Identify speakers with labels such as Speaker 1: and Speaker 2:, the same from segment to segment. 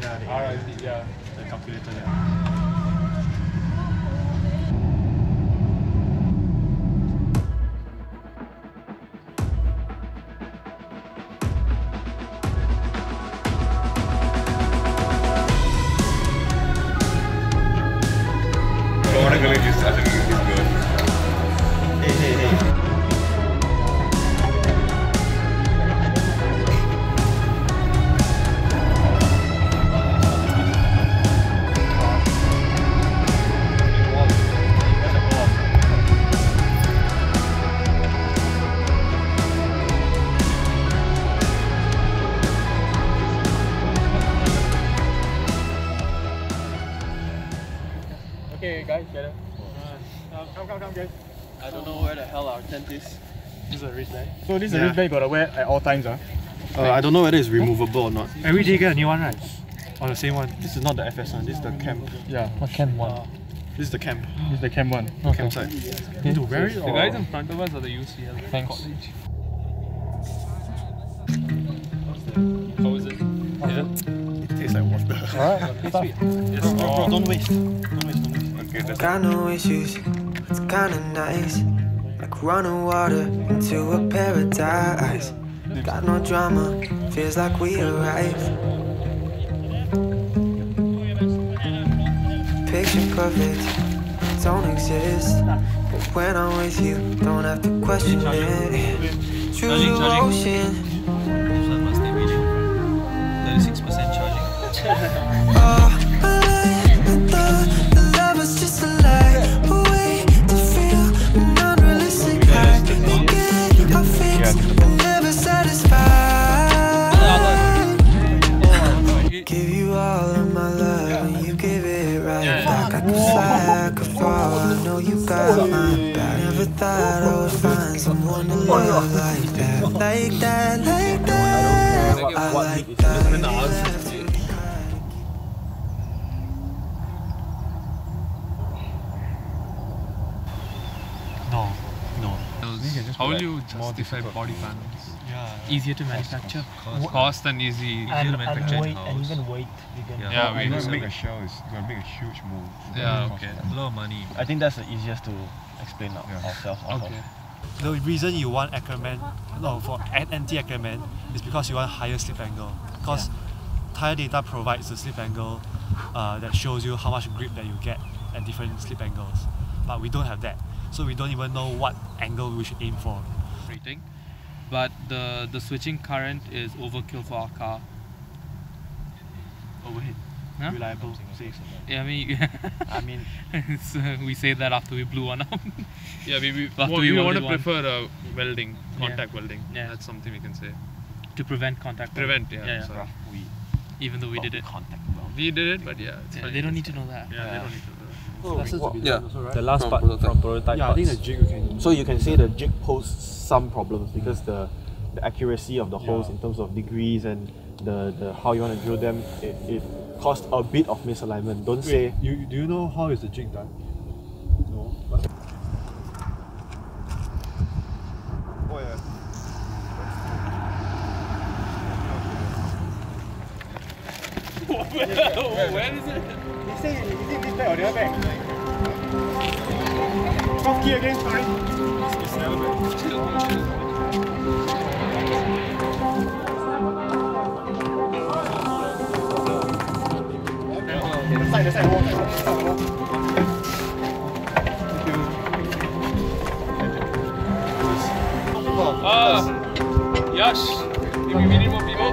Speaker 1: Yeah, the
Speaker 2: RIP, yeah.
Speaker 1: The calculator, yeah.
Speaker 2: Okay, guys, get it. Come, guys.
Speaker 3: I don't know where the hell our tent is.
Speaker 2: This is a wrist bag. So this is a wrist bag you gotta wear at all times, huh?
Speaker 1: I don't know whether it's removable or not.
Speaker 2: Every day you get a new one, right? Or the same one?
Speaker 1: This is not the FS one, this is the camp.
Speaker 2: Yeah. What camp one?
Speaker 1: This is the camp.
Speaker 2: This is the camp one.
Speaker 1: Okay. Campsite.
Speaker 2: Need to wear it?
Speaker 4: The guys in front of us are the UCL.
Speaker 2: Thanks.
Speaker 4: How is it?
Speaker 1: It tastes like water.
Speaker 2: Alright.
Speaker 1: Bro, don't waste. Don't waste. Okay, that's
Speaker 5: got no issues, it's kinda nice. Like running water into a paradise. Got no drama, feels like we arrived. Picture perfect, don't exist. But when I'm with you, don't have to question it. True ocean.
Speaker 3: 36% charging.
Speaker 5: Oh, the love is just a lie. A way to feel an unrealistic high. Get our fix, but never satisfied. Give you all of my love and you give it right back. I could fly, I could fall, I know you got my back. Never thought I would find someone to love like that. Like that, like that. I like that.
Speaker 1: no.
Speaker 4: How will you justify body panels?
Speaker 1: Yeah.
Speaker 2: Easier to manufacture.
Speaker 4: Cost and easy to manufacture in house.
Speaker 2: And even weight. You can
Speaker 4: Yeah,
Speaker 1: You're
Speaker 4: we
Speaker 1: gonna make a shell, it's gonna make a huge move.
Speaker 4: Yeah, okay.
Speaker 3: A lot of money.
Speaker 6: I think that's the easiest to explain ourselves.
Speaker 4: Okay.
Speaker 7: The reason you want Ackerman, no, for anti-Ackerman, is because you want higher slip angle. Because tire data provides the slip angle that shows you how much grip that you get at different slip angles. But we don't have that. So we don't even know what angle we should aim for.
Speaker 4: Rating. But the switching current is overkill for our car.
Speaker 7: Overhead.
Speaker 4: Huh?
Speaker 7: Reliable, safe.
Speaker 4: Yeah, I mean, it's, we say that after we blew one up.
Speaker 2: Yeah, we
Speaker 4: want
Speaker 2: to prefer welding, contact welding.
Speaker 4: Yeah.
Speaker 2: That's something we can say.
Speaker 4: To prevent contact.
Speaker 2: Prevent, yeah.
Speaker 4: Yeah.
Speaker 2: Sorry.
Speaker 4: Even though we did it.
Speaker 2: We did it, but yeah. It's fine.
Speaker 4: They don't need to know that.
Speaker 2: Yeah, they don't need to know that.
Speaker 6: The last part from prototype
Speaker 7: I think the jig you can...
Speaker 6: So you can say the jig poses some problems because the accuracy of the holes in terms of degrees and the how you want to drill them, it caused a bit of misalignment. Don't say...
Speaker 7: Do you know how is the jig done? No.
Speaker 1: Oh yeah.
Speaker 4: Where is it?
Speaker 2: He say, is it this bag or the other bag? 12 key again, sorry. It's the other bag. The side wall.
Speaker 4: Yash! We need more people.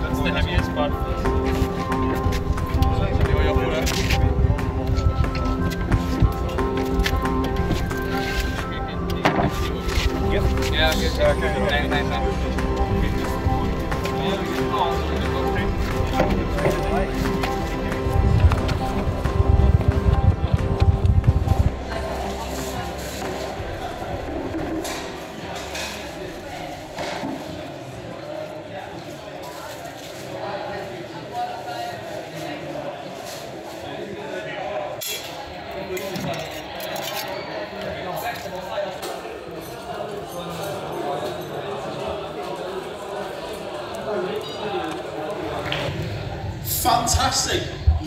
Speaker 2: That's the heaviest part.
Speaker 4: Yeah, okay. Nice.
Speaker 2: Fantastic.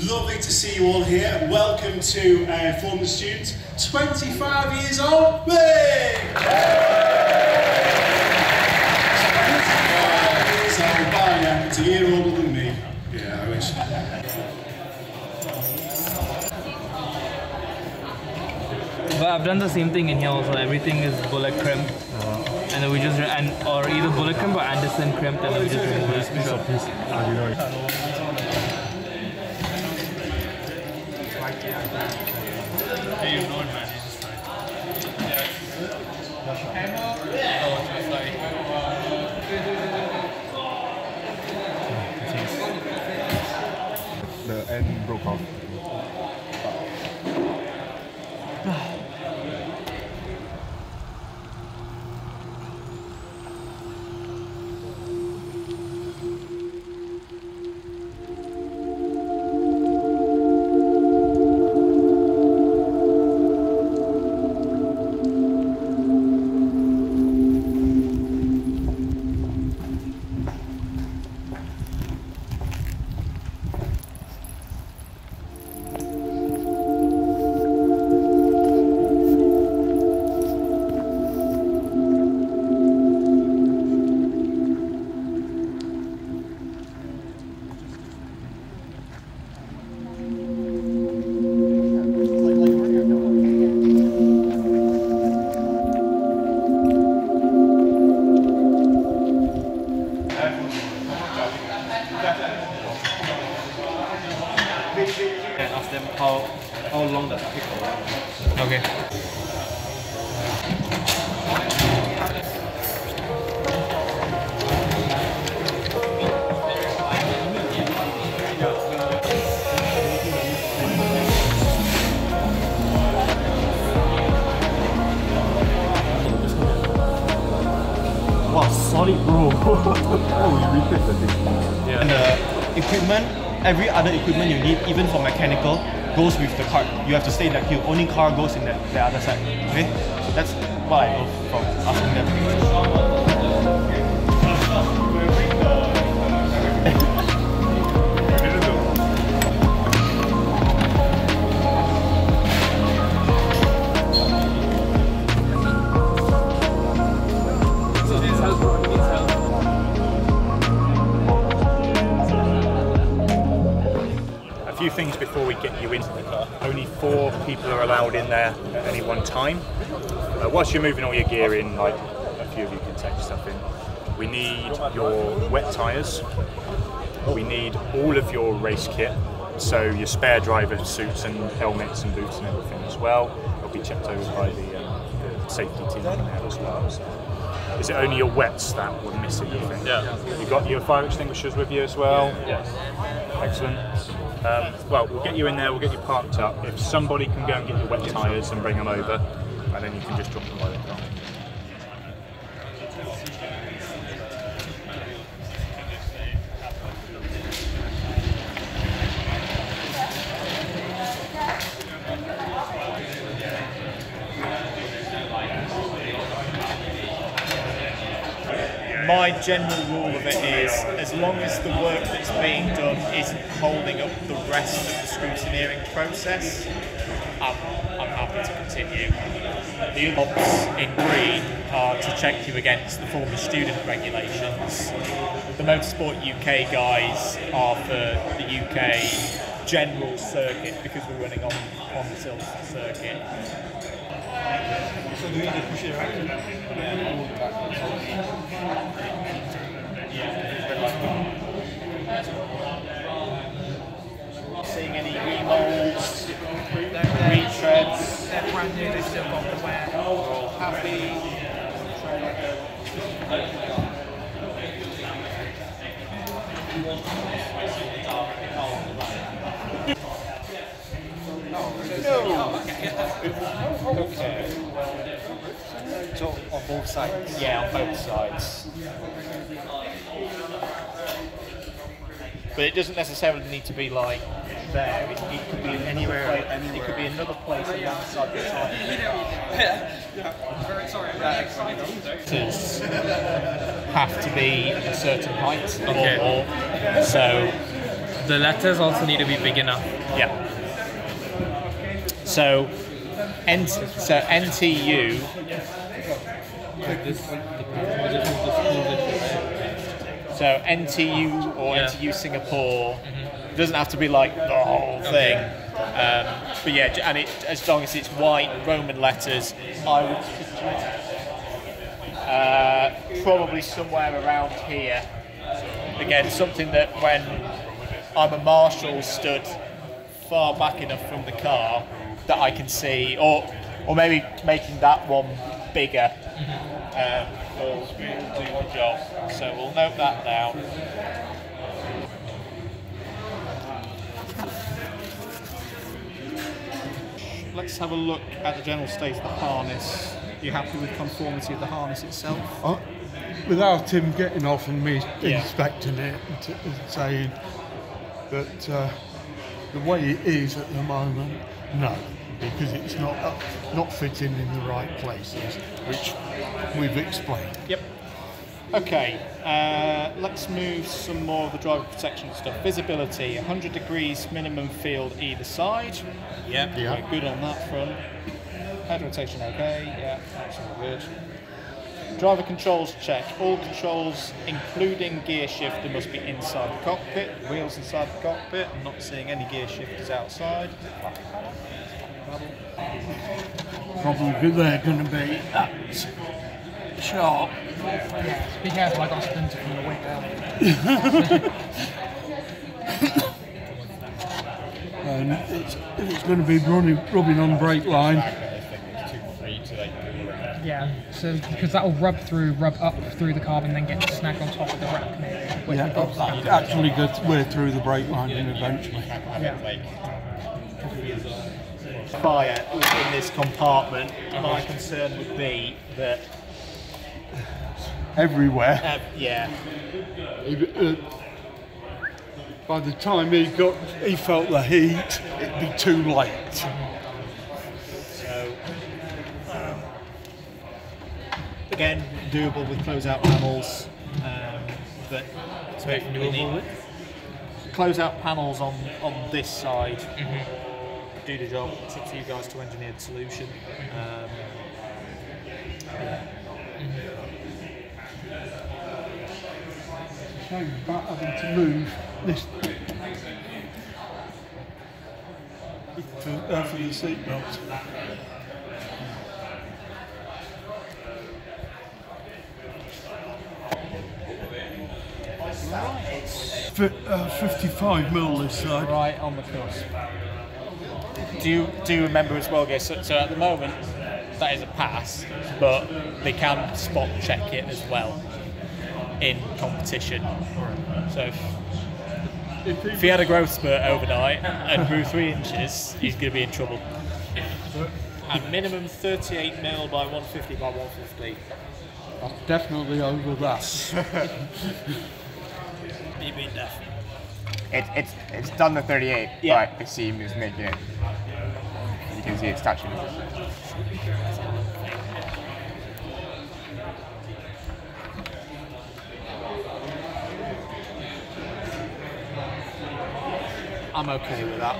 Speaker 2: Lovely to see you all here. Welcome to Formula Students. 25 years old. Big! 25 years old. Wow, yeah, it's a year older than me. Yeah, I wish.
Speaker 4: But I've done the same thing in here also. Everything is bullet crimp, and then we just or either bullet crimp or Anderson crimp, and then we just remove it.
Speaker 3: You know it, man. You just try.
Speaker 1: The end broke off.
Speaker 6: And ask them how long does it take for them.
Speaker 4: Okay.
Speaker 6: Wow, solid bro. Oh, we replaced the thing.
Speaker 4: Yeah.
Speaker 6: And the equipment, every other equipment you need, even for mechanical, goes with the cart. You have to stay in that queue. Only car goes in the other side. Okay? So that's what I know from asking them.
Speaker 8: A few things before we get you into the car. Only 4 people are allowed in there at any one time. Whilst you're moving all your gear in, like a few of you can take stuff in, we need your wet tyres. We need all of your race kit, so your spare driver suits and helmets and boots and everything as well. It'll be checked over by the safety team in there as well. So. Is it only your wets that were missing, you think?
Speaker 3: Yeah.
Speaker 8: You got your fire extinguishers with you as well?
Speaker 3: Yes.
Speaker 8: Excellent. Well, we'll get you in there, we'll get you parked up. If somebody can go and get your wet tyres and bring them over, and then you can just drop them by the car.
Speaker 9: My general rule of it is, as long as the work that's being done isn't holding up the rest of the scrutineering process, I'm happy to continue. The jobs in green are to check you against the former student regulations. The Motorsport UK guys are for the UK general circuit because we're running on the Silverstone circuit.
Speaker 1: So do we just push it right?
Speaker 9: Seeing any remolds, retreads?
Speaker 10: They're brand new, they've still got the wear.
Speaker 9: All happy. Okay.
Speaker 6: So on both sides?
Speaker 9: Yeah, on both sides. But it doesn't necessarily need to be like there. It could be anywhere. It could be another place alongside the side.
Speaker 10: Very sorry.
Speaker 9: Have to be a certain height
Speaker 4: Okay.
Speaker 9: or more. So
Speaker 4: The letters also need to be big enough.
Speaker 9: Yeah. So NTU.
Speaker 4: Like this is the school that
Speaker 9: So NTU or NTU Singapore doesn't have to be like the whole thing. But yeah, and as long as it's white Roman letters, I would suggest probably somewhere around here. Again, something that when I'm a marshal stood far back enough from the car that I can see, or maybe making that one bigger will do the job. So we'll note that down. Let's have a look at the general state of the harness. Are you happy with conformity of the harness itself?
Speaker 11: Without him getting off and me inspecting it and saying that the way it is at the moment, no, because it's not fitting in the right places, which we've explained.
Speaker 9: Yep. Okay, let's move some more of the driver protection stuff. Visibility, 100 degrees minimum field either side. Yep,
Speaker 11: Yeah.
Speaker 9: we're good on that front. Head rotation okay, yeah, that's all good. Driver controls check. All controls, including gear shifter, must be inside the cockpit. Wheels inside the cockpit. I'm not seeing any gear shifters outside.
Speaker 11: Probably they're going to be that sharp.
Speaker 10: Yeah, be careful, I got a splinter from the weight down.
Speaker 11: And if it's going to be rubbing on brake line.
Speaker 10: Yeah, so because that will rub up through the carbon, then get snagged on top of the rack. Maybe.
Speaker 11: Actually wear through the brake line eventually.
Speaker 10: Yeah.
Speaker 9: Fire in this compartment. My concern would be that
Speaker 11: everywhere.
Speaker 9: Yeah.
Speaker 11: By the time he felt the heat, it'd be too late.
Speaker 9: So, again, doable with closeout panels, but we need closeout panels on this side. Do the job. It's up to you guys to engineer the solution.
Speaker 11: Shame about having to move this for the seatbelts. Right. 55mm this side.
Speaker 9: Right on the cusp. Do you remember as well, guys? So at the moment, that is a pass, but they can spot check it as well in competition. So if he had a growth spurt overnight and grew 3 inches, he's going to be in trouble. And minimum 38mm by 150 by 150.
Speaker 11: That's definitely over that.
Speaker 12: It's done the 38, but the seam is making it. You can see it's touching.
Speaker 9: I'm okay with that.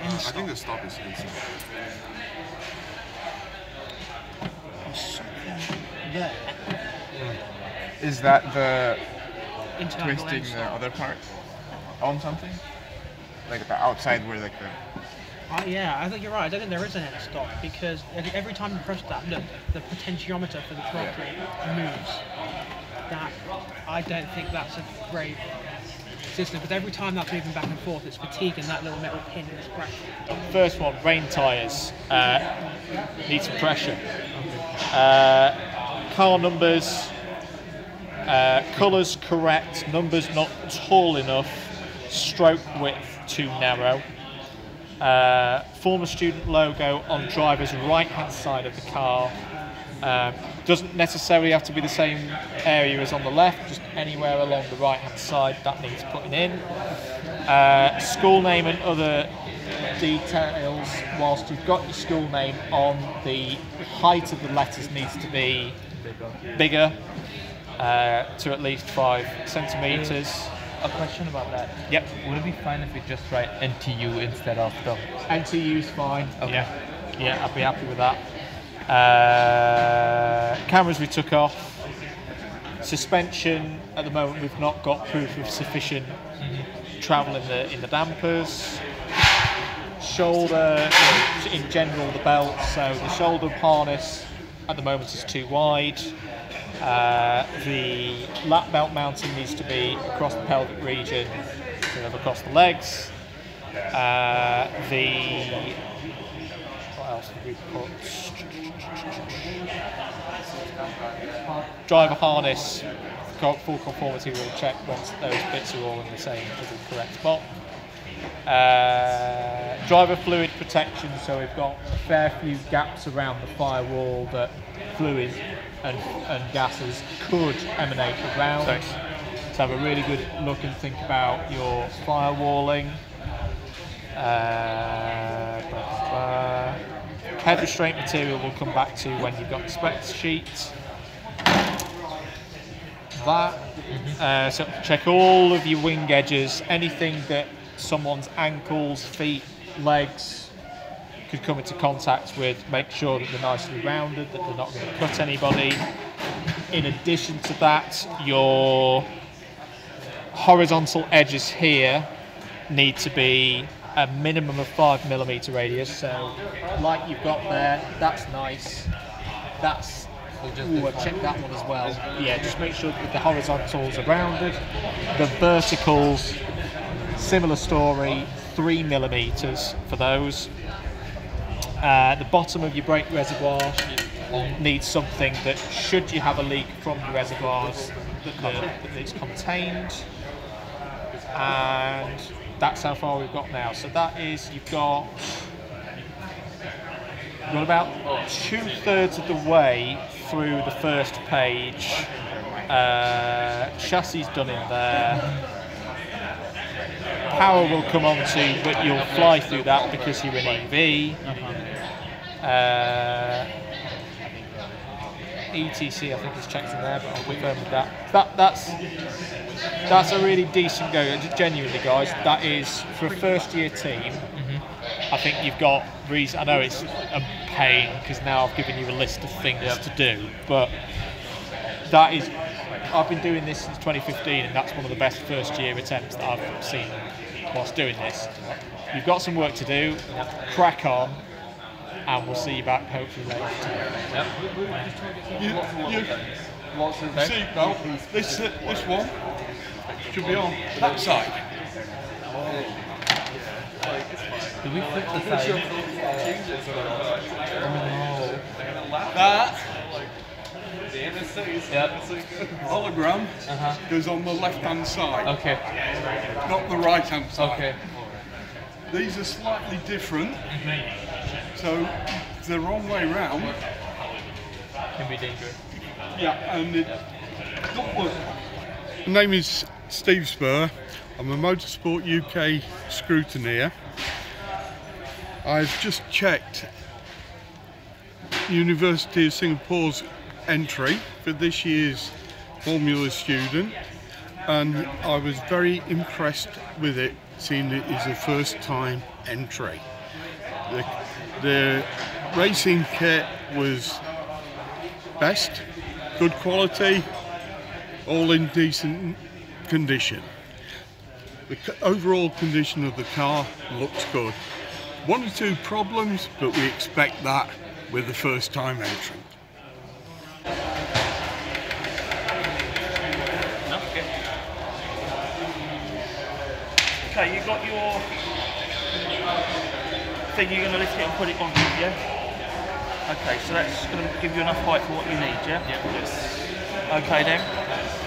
Speaker 13: I think the stop is easy.
Speaker 10: There.
Speaker 12: Is that the
Speaker 10: Internal
Speaker 12: twisting
Speaker 10: end
Speaker 12: the other part on something? Like the outside where like the...
Speaker 10: Yeah, I think you're right. I don't think there is an end stop because every time you press that, look, the potentiometer for the throttle moves. That I don't think that's a great system because every time that's moving back and forth, it's fatiguing that little metal pin in this pressure.
Speaker 9: First one, rain tyres. Need some pressure. Car numbers, colours correct, numbers not tall enough, stroke width too narrow. Former student logo on driver's right hand side of the car. Doesn't necessarily have to be the same area as on the left, just anywhere along the right hand side that needs putting in. School name and other details, whilst you've got your school name on, the height of the letters needs to be bigger to at least 5 centimetres.
Speaker 4: A question about that.
Speaker 9: Yep.
Speaker 4: Would it be fine if we just write NTU instead of the...
Speaker 9: NTU's fine.
Speaker 4: Okay.
Speaker 9: Yeah, I'd be happy with that. Cameras we took off. Suspension, at the moment we've not got proof of sufficient travel in the dampers. Shoulder, in general the belt, so the shoulder harness at the moment is too wide. The lap belt mounting needs to be across the pelvic region, sort of across the legs. What else did we put? Driver harness, full conformity we'll check once those bits are all in the same correct spot. Driver fluid protection, so we've got a fair few gaps around the firewall that fluid and gases could emanate around. So have a really good look and think about your firewalling. Head restraint material we'll come back to when you've got the spec sheet. So check all of your wing edges, anything that someone's ankles, feet, legs could come into contact with, make sure that they're nicely rounded, that they're not going to cut anybody. In addition to that, your horizontal edges here need to be a minimum of 5mm radius, so like you've got there, that's nice. That's, check that one as well. Yeah, just make sure that the horizontals are rounded. The verticals, similar story, 3mm for those. The bottom of your brake reservoir needs something that, should you have a leak from your reservoirs, that it's contained. And that's how far we've got now. So that is, you've got about 2/3 of the way through the first page. Chassis done in there. Power will come on to, but you'll fly through that because you're an EV. ETC I think is checked in there, but I'll confirm with that. That's a really decent go. Genuinely, guys, that is for a first-year team. I think you've got reason. I know it's a pain because now I've given you a list of things to do, but that is. I've been doing this since 2015, and that's one of the best first-year attempts that I've seen whilst doing this. You've got some work to do. Crack on. And we'll see you back hopefully later.
Speaker 11: What's the seatbelt? This one should be on that side.
Speaker 4: Do we flip the side?
Speaker 11: That hologram goes on the left-hand side.
Speaker 4: Okay.
Speaker 11: Not the right-hand side.
Speaker 4: Okay.
Speaker 11: These are slightly different. So the wrong way round
Speaker 4: can be dangerous.
Speaker 11: Yeah, and it don't work. My name is Steve Spur. I'm a Motorsport UK scrutineer. I've just checked University of Singapore's entry for this year's Formula student, and I was very impressed with it, seeing it is a first-time entry. The racing kit was best, good quality, all in decent condition. The overall condition of the car looks good. One or two problems, but we expect that with the first time entrant.
Speaker 14: Okay, you got your thing, you're going to lift it and put it on, yeah? Okay, so that's going to give you enough height for what you need, yeah? Yes. Okay then,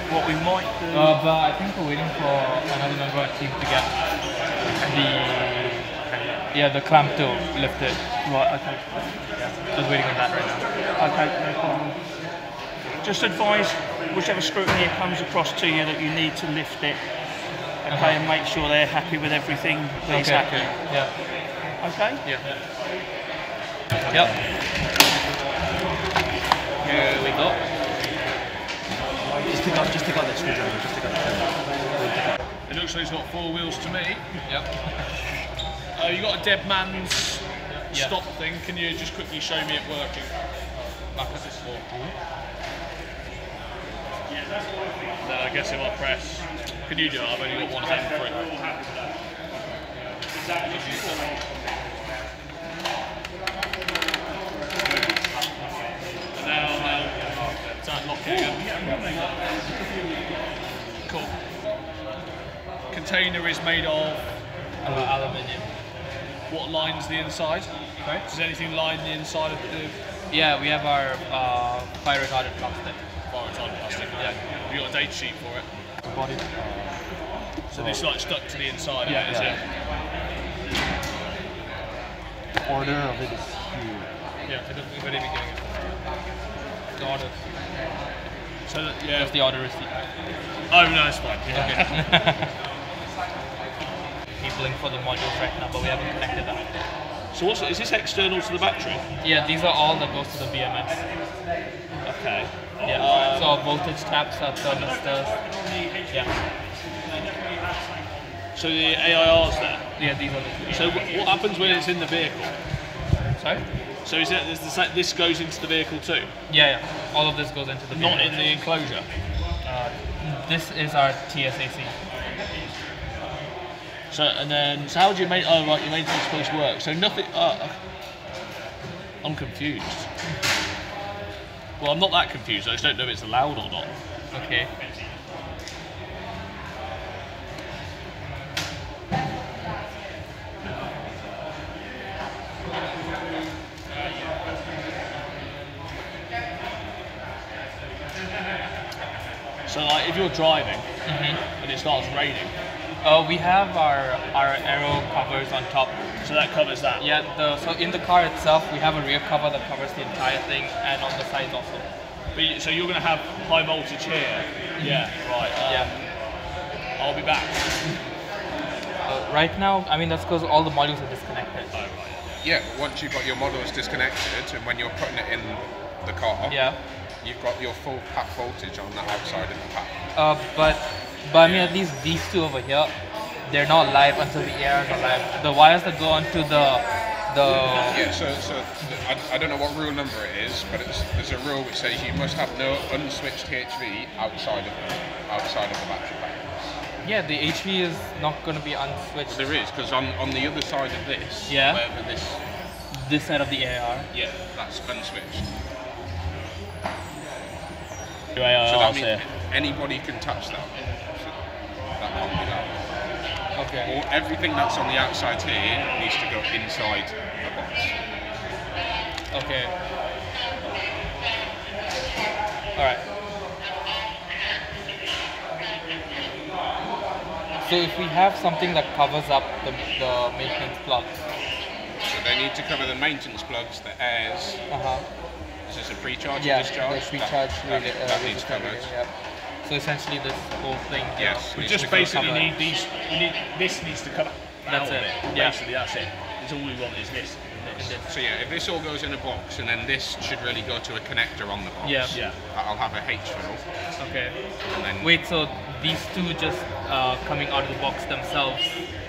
Speaker 14: what we might do...
Speaker 4: but I think we're waiting for another member of the team to get the clamp to lift it.
Speaker 14: Right, okay.
Speaker 4: Just waiting on that right now.
Speaker 14: Okay, no problem. Just advise whichever scrutineer comes across to you that you need to lift it, okay, and make sure they're happy with everything that is happening.
Speaker 4: Yeah.
Speaker 14: Okay?
Speaker 4: Yeah. Yep. Here we go.
Speaker 14: Just pick up the screwdriver, just pick up the screwdriver.
Speaker 15: looks like it's got 4 wheels to me.
Speaker 4: Yep.
Speaker 15: You got a dead man's stop thing. Can you just quickly show me it working? Back at this floor. Then I guess if I press, can you do it? I've only got one hand for it. Now, is that locked again? Cool. Container is made of
Speaker 4: aluminium.
Speaker 15: What lines the inside?
Speaker 4: Right.
Speaker 15: Does anything line the inside of the?
Speaker 4: Yeah, we have our fire retardant plastic.
Speaker 15: Fire retardant plastic. Yeah. Have you got a data sheet for it?
Speaker 6: Body.
Speaker 15: So this like stuck to the inside.
Speaker 6: Yeah,
Speaker 15: of it,
Speaker 6: yeah.
Speaker 15: is it?
Speaker 6: The order of it is huge.
Speaker 4: Yeah, at the very beginning. The order.
Speaker 15: So that, yeah.
Speaker 4: That's the order receipt.
Speaker 15: Oh no, it's fine. Yeah.
Speaker 4: Okay. Keep link for the modules right now, but we haven't connected that.
Speaker 15: So is this external to the battery?
Speaker 4: Yeah, these are all that goes to the BMS.
Speaker 15: Okay.
Speaker 4: Yeah. So our voltage taps, our thermistors. Yeah.
Speaker 15: So the AIR's there?
Speaker 4: Yeah, these are the.
Speaker 15: So what happens when it's in the vehicle?
Speaker 4: Sorry?
Speaker 15: So is it this goes into the vehicle too?
Speaker 4: Yeah, yeah. All of this goes into the
Speaker 15: Not
Speaker 4: BMS.
Speaker 15: in the enclosure?
Speaker 4: This is our TSAC.
Speaker 15: So how do you make? Oh right, your maintenance supposed to work. So nothing. I'm confused. Well, I'm not that confused. I just don't know if it's allowed or not.
Speaker 4: Okay.
Speaker 15: So like, if you're driving and it starts raining.
Speaker 4: We have our aero covers on top.
Speaker 15: So that covers that?
Speaker 4: Yeah, so in the car itself, we have a rear cover that covers the entire thing, and on the sides also.
Speaker 15: But so you're going to have high voltage here? Yeah, right.
Speaker 4: Yeah.
Speaker 15: I'll be back.
Speaker 4: Right now, I mean, that's because all the modules are disconnected.
Speaker 15: Oh, right.
Speaker 13: Yeah, once you've got your modules disconnected, and when you're putting it in the car, you've got your full pack voltage on the outside of the pack.
Speaker 4: But I mean, at least these two over here, they're not live until the AIRs are live. The wires that go onto the
Speaker 13: Yeah, so I don't know what rule number it is, but there's a rule which says you must have no unswitched HV outside of the battery pack.
Speaker 4: Yeah, the HV is not going to be unswitched.
Speaker 13: Well, there is, because on the other side of this,
Speaker 4: Yeah.
Speaker 13: wherever
Speaker 4: this side of the AIR.
Speaker 13: yeah, that's unswitched.
Speaker 15: So that
Speaker 13: means anybody can touch that. So that can't be that.
Speaker 4: Okay.
Speaker 13: Or everything that's on the outside here needs to go inside the box.
Speaker 4: Okay. Alright. So if we have something that covers up the maintenance plugs.
Speaker 13: So they need to cover the maintenance plugs, the airs. Is this a pre-charge or discharge?
Speaker 4: The pre-charge
Speaker 13: that needs covered.
Speaker 4: Yeah. So essentially this whole thing.
Speaker 13: Yes.
Speaker 15: We just basically need these. This needs to come out.
Speaker 4: That's it.
Speaker 15: Yeah. Basically, that's it. It's all we want is this.
Speaker 13: So yeah, if this all goes in a box, and then this should really go to a connector on the box.
Speaker 4: Yeah.
Speaker 13: I'll have a H fill.
Speaker 4: Okay.
Speaker 13: And then
Speaker 4: wait, so these two just coming out of the box themselves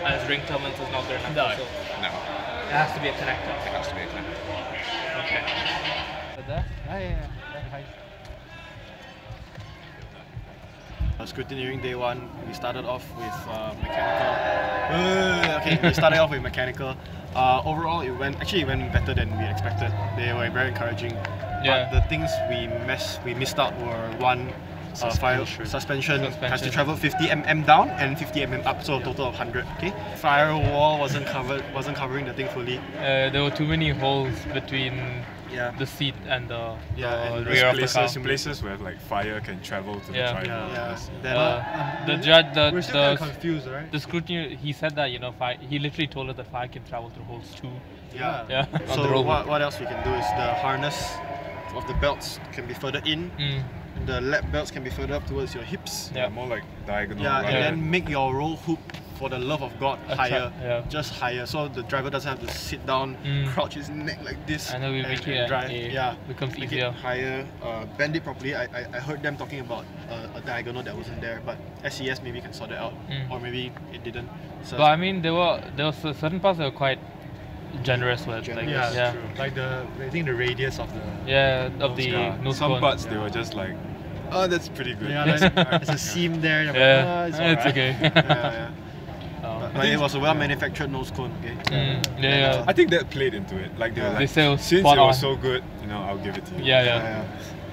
Speaker 4: as ring terminals is not good enough?
Speaker 15: No.
Speaker 4: So
Speaker 13: no.
Speaker 4: It has to be a connector.
Speaker 13: It has to be a connector.
Speaker 4: Okay.
Speaker 6: Scrutineering day one, we started off with mechanical. We started off with mechanical. Overall, it went better than we expected. They were very encouraging.
Speaker 4: Yeah.
Speaker 6: But the things we missed out were one, suspension has to travel 50 mm down and 50 mm up, so a total of 100. Okay. Firewall wasn't covering the thing fully.
Speaker 4: There were too many holes between the seat and the rear of the car.
Speaker 16: Places where like fire can travel to the driver.
Speaker 4: The judge,
Speaker 6: we're still kind of confused, right?
Speaker 4: The scrutiny, he said that he literally told us that fire can travel through holes too.
Speaker 6: Yeah. So what else we can do is the harness of the belts can be further in. The lap belts can be further up towards your hips.
Speaker 16: Yeah, more like diagonal.
Speaker 6: Yeah, and then make your roll hoop for the love of God, higher. Just higher. So the driver doesn't have to sit down, crouch his neck like this,
Speaker 4: and then we make it
Speaker 6: drive.
Speaker 4: becomes
Speaker 6: make
Speaker 4: easier.
Speaker 6: It higher, bend it properly. I heard them talking about a diagonal that wasn't there, but SES maybe can sort it out, or maybe it didn't. So
Speaker 4: but I mean, there were certain parts that were quite generous with. Like,
Speaker 7: true. Like I think the radius of the
Speaker 4: nose
Speaker 16: some
Speaker 4: cone.
Speaker 16: parts they were just like, oh, that's pretty good.
Speaker 7: Yeah, there's a seam there.
Speaker 4: It's
Speaker 7: okay.
Speaker 6: But it was a well-manufactured nose cone. Okay.
Speaker 16: I think that played into it. Like they were like,
Speaker 4: say
Speaker 16: since it was so good, I'll give it to you.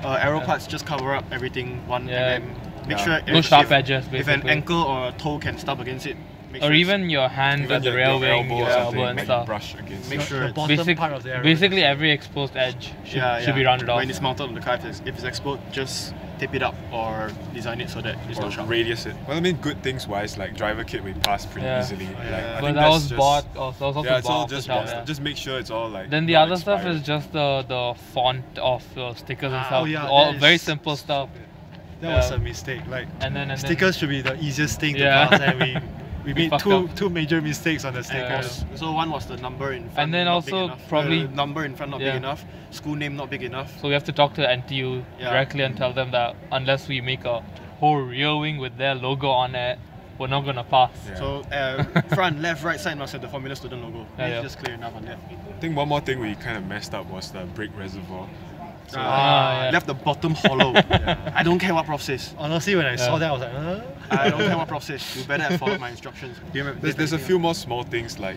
Speaker 6: Aero parts just cover up everything 1 mm. Make sure
Speaker 4: no sharp edges. Basically.
Speaker 6: If an ankle or a toe can stub against it.
Speaker 4: Or even your hand at the rail wing, your elbow and stuff.
Speaker 16: Brush against
Speaker 6: make sure
Speaker 7: the bottom part of the aero.
Speaker 4: Basically, every exposed edge should be rounded off.
Speaker 6: When it's mounted on the car, if it's exposed, just tape it up or design it so that it's not sharp.
Speaker 16: Radius it. Well, I mean, good things wise, like driver kit we pass pretty easily.
Speaker 4: But that was bought. Also
Speaker 16: it's all just bought. Just make sure it's all like.
Speaker 4: Then the other stuff is just the font of stickers and stuff. All very simple stuff.
Speaker 7: That was a mistake. Like,
Speaker 4: and then
Speaker 7: stickers should be the easiest thing to pass, and we made two major mistakes on the stickers.
Speaker 6: So one was the number in front,
Speaker 4: and then also probably
Speaker 6: number in front not big enough, school name not big enough.
Speaker 4: So we have to talk to NTU directly and tell them that unless we make a whole rear wing with their logo on it, we're not gonna pass.
Speaker 6: So front, left, right side must have the Formula Student logo. Just clear enough on that.
Speaker 16: I think one more thing we kind of messed up was the brake reservoir.
Speaker 6: So left the bottom hollow. I don't care what prof says.
Speaker 7: Honestly, when I saw that, I was like,
Speaker 6: I don't care what prof says. You better have followed my instructions. Do you remember?
Speaker 16: There's a few more small things like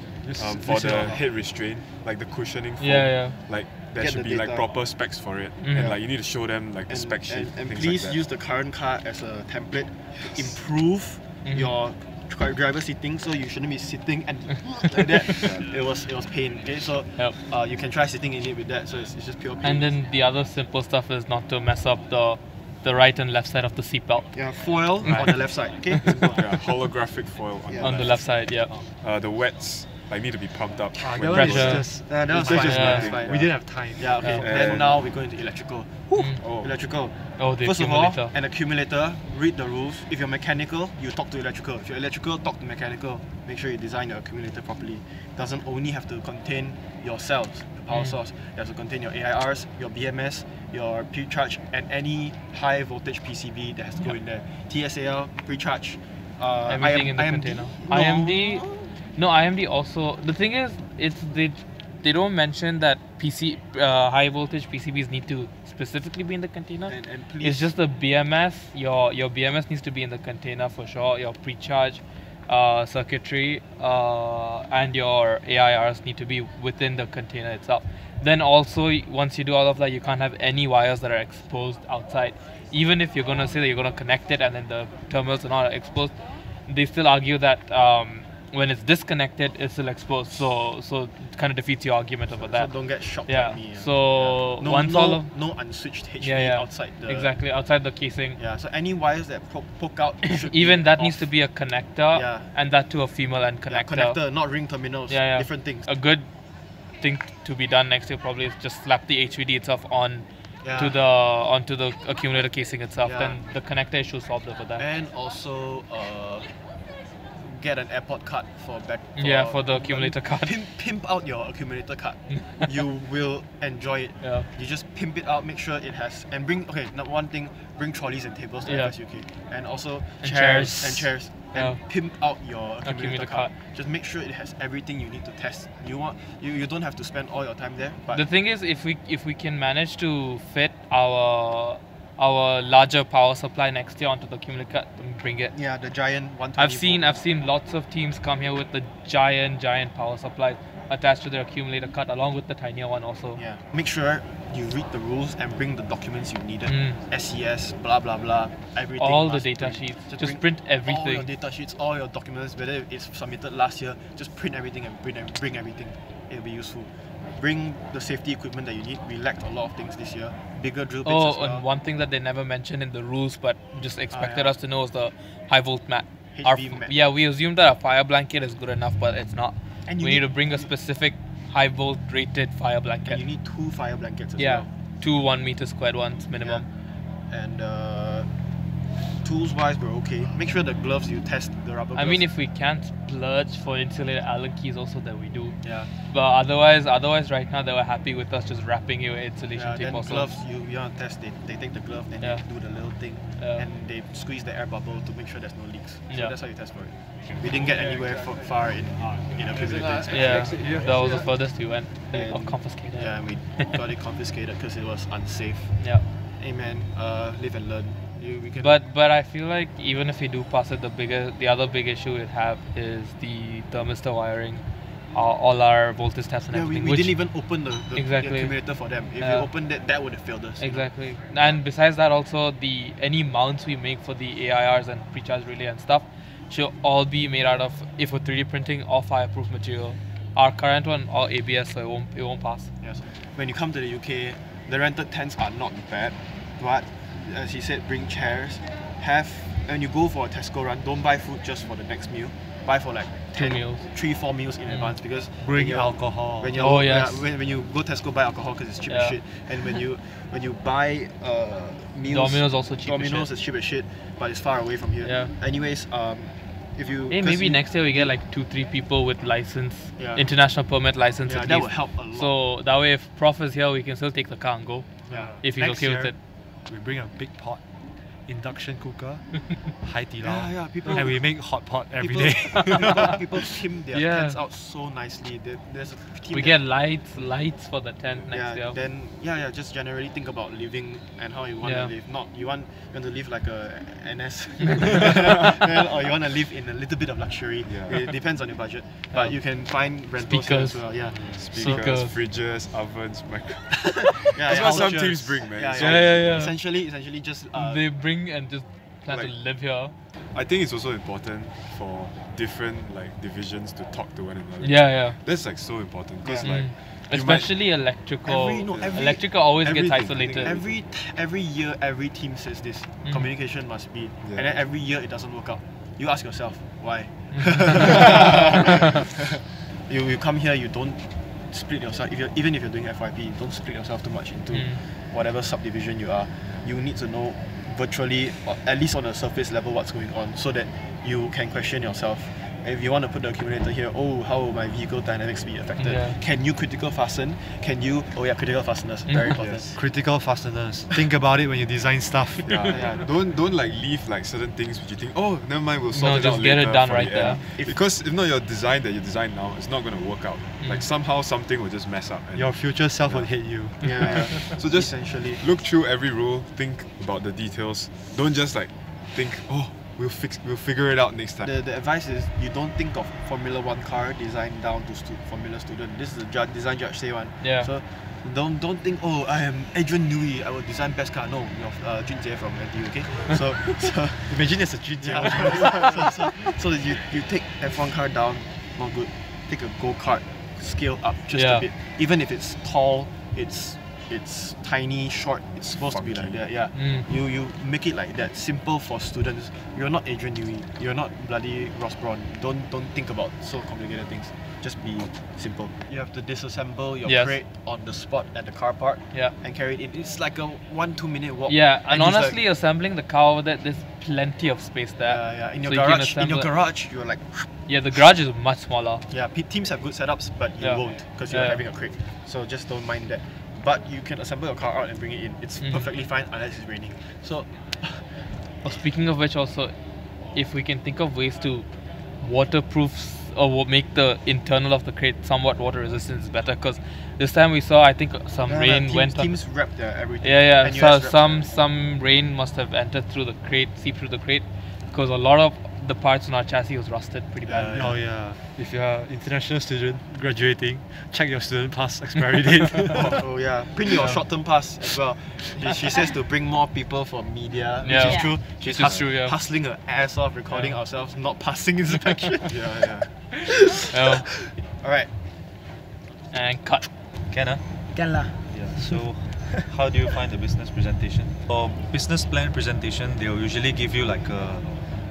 Speaker 16: for the head restraint, like the cushioning foam. Like there should be like proper specs for it, and like you need to show them like the spec sheet.
Speaker 6: And please use the current car as a template to improve your driver sitting, so you shouldn't be sitting and like that. It was pain. Okay, so you can try sitting in it with that. So it's just pure pain.
Speaker 4: And then the other simple stuff is not to mess up the right and left side of the seatbelt.
Speaker 6: Yeah, foil on the left side. Okay,
Speaker 16: holographic foil
Speaker 4: on the left side.
Speaker 6: The
Speaker 16: wets need to be pumped up.
Speaker 6: That was fine.
Speaker 7: We didn't have time.
Speaker 6: Yeah, okay. Then now we go into electrical. Electrical.
Speaker 4: The
Speaker 6: First
Speaker 4: accumulator.
Speaker 6: of all, an accumulator, read the rules. If you're mechanical, you talk to electrical. If you're electrical, talk to mechanical. Make sure you design your accumulator properly. It doesn't only have to contain your cells, the power source. It has to contain your AIRs, your BMS, your pre-charge, and any high voltage PCB that has to go in there. TSAL, pre-charge,
Speaker 4: everything in the container. IMD. No, IMD also. The thing is, they don't mention that high voltage PCBs need to specifically be in the container.
Speaker 6: And please,
Speaker 4: it's just the BMS. Your BMS needs to be in the container for sure. Your pre-charge circuitry and your AIRs need to be within the container itself. Then also, once you do all of that, you can't have any wires that are exposed outside. Even if you're gonna say that you're gonna connect it and then the terminals are not exposed, they still argue that when it's disconnected, it's still exposed. So it kind of defeats your argument about that.
Speaker 6: So don't get shocked by me.
Speaker 4: So
Speaker 6: no unswitched HV outside the
Speaker 4: outside the casing.
Speaker 6: Yeah. So any wires that poke out,
Speaker 4: even that needs to be a connector. And that to a female end connector.
Speaker 6: Connector, not ring terminals. Different things.
Speaker 4: A good thing to be done next year probably is just slap the HVD itself onto the accumulator casing itself. Then the connector issue is solved over that.
Speaker 6: And also get an airport card for
Speaker 4: the accumulator card.
Speaker 6: Pimp out your accumulator card. You will enjoy it. You just pimp it out, make sure it has, and bring one thing, bring trolleys and tables to FSUK, and also chairs and pimp out your accumulator card. Just make sure it has everything you need to test. You don't have to spend all your time there. But
Speaker 4: the thing is, if we can manage to fit our larger power supply next year onto the accumulator card, bring it.
Speaker 6: Yeah, the giant 120.
Speaker 4: I've seen lots of teams come here with the giant power supply attached to their accumulator card along with the tinier one also.
Speaker 6: Yeah. Make sure you read the rules and bring the documents you needed. SES, blah blah blah, everything.
Speaker 4: All the data sheets. Just print everything.
Speaker 6: All your data sheets, all your documents, whether it's submitted last year, just print everything and bring everything. It'll be useful. Bring the safety equipment that you need. We lacked a lot of things this year. Bigger drill bits as well.
Speaker 4: And one thing that they never mentioned in the rules but just expected us to know is the high volt mat.
Speaker 6: mat.
Speaker 4: Yeah, we assumed that a fire blanket is good enough, but it's not. And we need to bring a specific high volt rated fire blanket.
Speaker 6: And you need 2 fire blankets as well.
Speaker 4: 2 1 meter squared ones minimum.
Speaker 6: And Tools-wise, we're okay. Make sure the gloves you test the rubber gloves.
Speaker 4: I mean, if we can't splurge for insulated Allen keys, also that we do.
Speaker 6: Yeah.
Speaker 4: But otherwise, right now they were happy with us just wrapping it with insulation tape.
Speaker 6: Then
Speaker 4: Also.
Speaker 6: gloves, you want to test. They take the glove, then they do the little thing, and they squeeze the air bubble to make sure there's no leaks. So that's how you test for it. We didn't get anywhere far in a accumulator inspection.
Speaker 4: Yeah, that was the furthest we went. They got confiscated.
Speaker 6: Yeah, and we got it confiscated because it was unsafe.
Speaker 4: Yeah.
Speaker 6: Hey man, live and learn.
Speaker 4: But I feel like even if we do pass it, the other big issue we have is the thermistor wiring, all our voltage tests and everything.
Speaker 6: We didn't even open the
Speaker 4: exactly.
Speaker 6: accumulator for them. If we opened it, that would have failed us.
Speaker 4: Exactly. And besides that, also any mounts we make for the AIRs and pre-charge relay and stuff should all be made out of, if we're 3D printing, or fireproof material. Our current one or ABS, so it won't pass.
Speaker 6: Yes. When you come to the UK, the rented tents are not bad, but as he said, bring chairs. When you go for a Tesco run, don't buy food just for the next meal. Buy for like 3-4 meals in advance, because
Speaker 7: bring alcohol.
Speaker 6: When you when you go Tesco, buy alcohol because it's cheap as shit. And when you buy meals,
Speaker 4: Domino's also cheap.
Speaker 6: Domino's is cheap as shit, but it's far away from here.
Speaker 4: Yeah.
Speaker 6: Anyways, if you
Speaker 4: maybe next year we get like 2-3 people with license, international permit license.
Speaker 6: Yeah,
Speaker 4: at
Speaker 6: that
Speaker 4: least.
Speaker 6: would help a lot.
Speaker 4: So that way, if Prof is here, we can still take the car and go.
Speaker 6: Yeah.
Speaker 4: If he's
Speaker 7: Next
Speaker 4: okay
Speaker 7: year,
Speaker 4: with it.
Speaker 7: We bring a big pot, induction cooker, Hai Di Lao,
Speaker 6: Yeah, people-
Speaker 7: and we make hot pot every
Speaker 6: people,
Speaker 7: day.
Speaker 6: people trim their tents out so nicely. There's a team
Speaker 4: We get lights for the tent next year.
Speaker 6: Then just generally think about living and how you want to live. Not you want to live like a NS, or you want to live in a little bit of luxury. It depends on your budget, but you can find rentals here as well. Yeah,
Speaker 16: Speakers, fridges, ovens,
Speaker 6: That's
Speaker 16: what some teams bring, man.
Speaker 4: Yeah.
Speaker 6: Essentially, just
Speaker 4: they bring and just plan to live here.
Speaker 16: I think it's also important for different divisions to talk to one another.
Speaker 4: Yeah.
Speaker 16: That's so important because
Speaker 4: especially electrical. Electrical always gets isolated.
Speaker 6: Every year, every team says this. Communication must be, and then every year it doesn't work out. You ask yourself why. You come here, you don't split yourself. Even if you're doing FYP, don't split yourself too much into whatever subdivision you are. You need to know virtually, or at least on a surface level, what's going on, so that you can question yourself. If you want to put the accumulator here, how will my vehicle dynamics be affected?
Speaker 4: Yeah.
Speaker 6: Can you critical fasten? Critical fasteners, very important.
Speaker 7: Yes. Critical fasteners. Think about it when you design stuff.
Speaker 16: Don't leave certain things which you think, oh, never mind, we'll sort it out
Speaker 4: just get
Speaker 16: later
Speaker 4: it done
Speaker 16: for
Speaker 4: right
Speaker 16: the end.
Speaker 4: there.
Speaker 16: Because if not, your design that you design now, it's not going to work out. Somehow something will just mess up. And
Speaker 7: your future self will hate you.
Speaker 16: So just
Speaker 6: essentially
Speaker 16: look through every rule, think about the details. Don't just think, oh, we'll figure it out next time.
Speaker 6: The advice is you don't think of Formula 1 car design down to Formula student. This is the design judge say one.
Speaker 4: Yeah.
Speaker 6: So don't think, oh, I am Adrian Newey, I will design best car. No, you're Jun Jie from NTU, okay? So
Speaker 7: imagine it's a Jun Jie.
Speaker 6: So you take F1 car down, not good. Take a go-kart, scale up just a bit. Even if it's tall, it's tiny, short, it's supposed to be like that. You make it like that, simple for students. You're not Adrian Newey, you're not bloody Ross Braun. Don't think about so complicated things. Just be simple. You have to disassemble your crate on the spot at the car park and carry it in. It's like a 1-2 minute walk.
Speaker 4: And honestly, assembling the car over there, there's plenty of space there.
Speaker 6: In your garage, you're like.
Speaker 4: Yeah, the garage is much smaller.
Speaker 6: Yeah, teams have good setups, but you won't because you're having a crate. So just don't mind that. But you can assemble your car out and bring it in. It's perfectly fine unless it's raining. So,
Speaker 4: speaking of which, also, if we can think of ways to waterproof or make the internal of the crate somewhat water resistant, is better. Because this time we saw, I think some rain went on.
Speaker 6: Teams wrap their everything.
Speaker 4: So some rain must have entered through the crate, seeped through the crate, because a lot of the parts on our chassis was rusted pretty badly.
Speaker 7: Oh yeah. If you're an international student graduating, check your student pass expiry date.
Speaker 6: Oh yeah. Print your short-term pass as well. She says to bring more people for media, which is true. She's hustling her ass off recording ourselves, not passing inspection. Alright.
Speaker 4: And cut.
Speaker 17: Can
Speaker 10: lah.
Speaker 17: Yeah. So how do you find the business presentation? For business plan presentation, they'll usually give you like a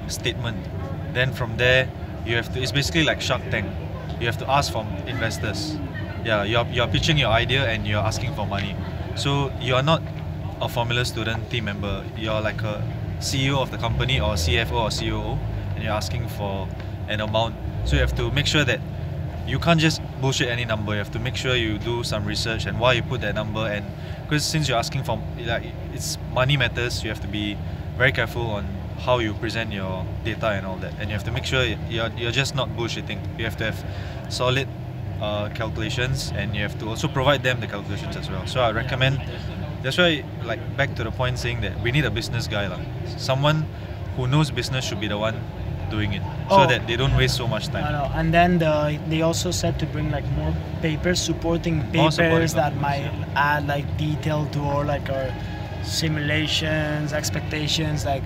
Speaker 17: statement. Then from there, you have to. It's basically like Shark Tank. You have to ask from investors. Yeah, you're pitching your idea and you're asking for money. So you are not a Formula student team member. You're like a CEO of the company or CFO or COO and you're asking for an amount. So you have to make sure that you can't just bullshit any number. You have to make sure you do some research and why you put that number. And because since you're asking for, like, it's money matters, you have to be very careful on how you present your data and all that. And you have to make sure you're just not bullshitting. You have to have solid calculations, and you have to also provide them the calculations as well. So I recommend. That's why, like, back to the point saying that we need a business guy, someone who knows business should be the one doing it, so that they don't waste so much time.
Speaker 18: And then they also said to bring like more papers, supporting papers that might add like detail to our simulations, expectations, like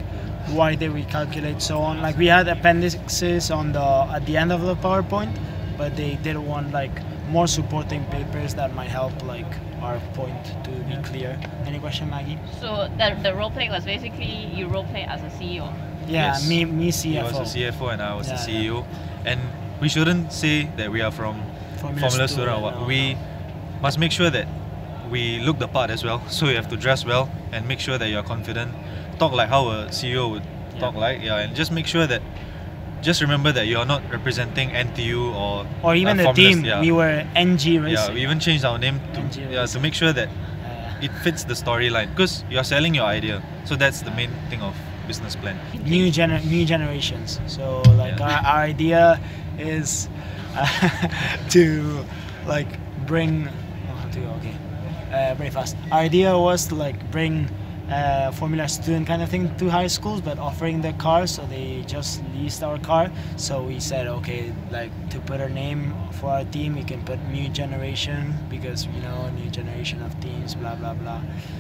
Speaker 18: why they recalculate, so on. Like we had appendices at the end of the PowerPoint, but they did want like more supporting papers that might help like our point to be clear. Any question, Maggie?
Speaker 19: So the role play was basically you role play as a CEO.
Speaker 18: Yeah, yes. me CFO.
Speaker 17: He was a CFO and I was the CEO. And we shouldn't say that we are from Formula Student or what. We must make sure that we look the part as well. So you have to dress well and make sure that you're confident. Talk like how a CEO would talk like. And just make sure that, just remember that you're not representing NTU or
Speaker 18: even the team. We were NG Racing.
Speaker 17: Yeah, we even changed our name to make sure that it fits the storyline, because you're selling your idea. So that's the main thing of business plan.
Speaker 18: New generations. So like our idea is to like bring very fast. Our idea was to like bring Formula Student kind of thing to high schools, but offering the car, so they just leased our car. So we said, okay, like to put a name for our team, we can put new generation, because new generation of teams, blah blah blah.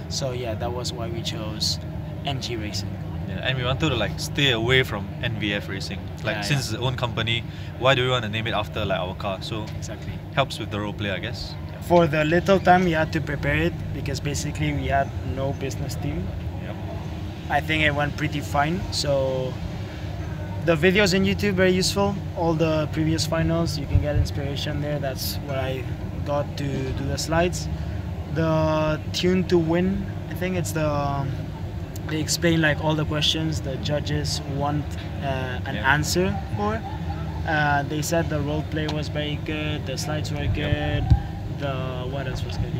Speaker 18: So yeah, that was why we chose NG Racing.
Speaker 17: Yeah, and we wanted to like stay away from NVF Racing. Like since it's its own company, why do we want to name it after like our car? So
Speaker 18: exactly
Speaker 17: helps with the role play, I guess.
Speaker 18: For the little time we had to prepare it, because basically we had no business team.
Speaker 17: Yep.
Speaker 18: I think it went pretty fine. So the videos on YouTube very useful. All the previous finals, you can get inspiration there. That's where I got to do the slides. The tune to win, I think it's they explain like all the questions the judges want an answer for. They said the role play was very good, the slides were good. What else was good?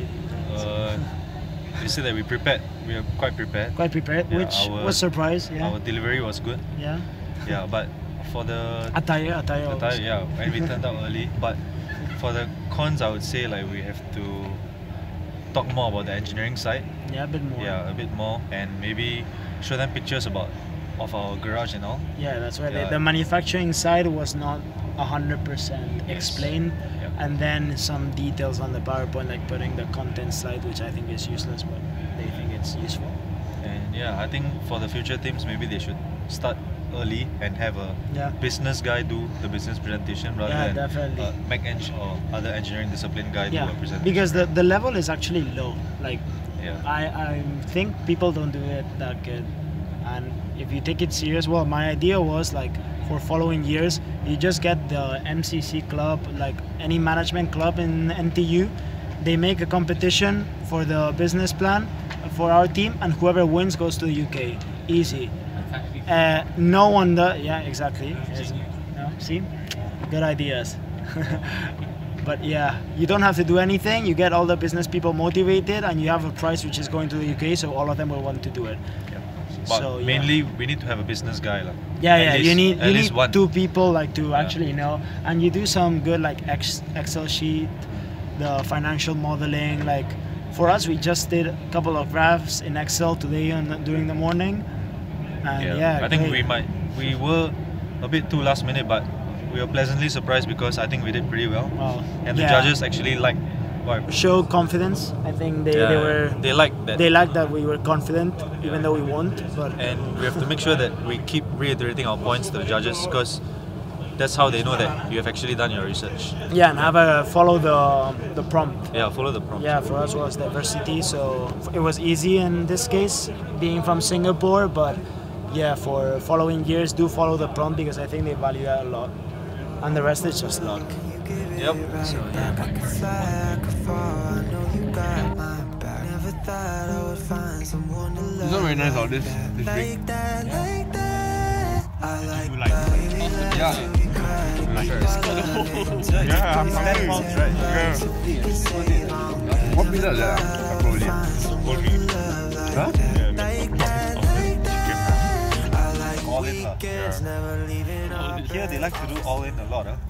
Speaker 17: They said that we were quite prepared.
Speaker 18: Quite prepared, which was surprised. Yeah.
Speaker 17: Our delivery was good.
Speaker 18: Yeah.
Speaker 17: Yeah, but for the
Speaker 18: attire,
Speaker 17: yeah, and we turned out early. But for the cons, I would say like we have to talk more about the engineering side.
Speaker 18: Yeah, a bit more.
Speaker 17: Yeah, a bit more, and maybe show them pictures of our garage and all.
Speaker 18: Yeah, that's why the manufacturing side was not 100% explained.
Speaker 17: Yep.
Speaker 18: And then some details on the PowerPoint, like putting the content slide, which I think is useless, but they think it's useful.
Speaker 17: And yeah, I think for the future teams, maybe they should start early and have a business guy do the business presentation rather than
Speaker 18: definitely.
Speaker 17: Mech Eng or other engineering discipline guy do a presentation.
Speaker 18: Because the level is actually low. Like I think people don't do it that good. And if you take it serious, well, my idea was like for following years, you just get the MCC club, like any management club in NTU, they make a competition for the business plan for our team, and whoever wins goes to the UK. Easy. No one does. Yeah, exactly. See, good ideas. But yeah, you don't have to do anything. You get all the business people motivated, and you have a prize which is going to the UK, so all of them will want to do it.
Speaker 17: But
Speaker 18: so,
Speaker 17: mainly we need to have a business guy.
Speaker 18: You need
Speaker 17: one.
Speaker 18: two people like to actually know, and you do some good like Excel sheet, the financial modeling. Like for us, we just did a couple of graphs in Excel today during the morning. And
Speaker 17: I think we were a bit too last minute, but we were pleasantly surprised because I think we did pretty well. And the judges actually liked
Speaker 18: show confidence. I think they liked that we were confident even though we won't.
Speaker 17: And we have to make sure that we keep reiterating our points to the judges, because that's how they know that you have actually done your research.
Speaker 18: Yeah, and follow the prompt.
Speaker 17: Yeah, follow the prompt.
Speaker 18: Yeah, for us it was diversity, so it was easy in this case, being from Singapore. But yeah, for following years, do follow the prompt, because I think they value that a lot. And the rest is just luck.
Speaker 17: Yep.
Speaker 18: So
Speaker 5: I could fly, I could fall, I know you got my back. Never thought I would find someone to love.
Speaker 1: It's not very nice all this drink.
Speaker 5: You like
Speaker 1: yeah. Yeah, I'm hungry. Yeah. What pizza is that? Probably. Huh?
Speaker 17: All in. Here they like to do all in a lot.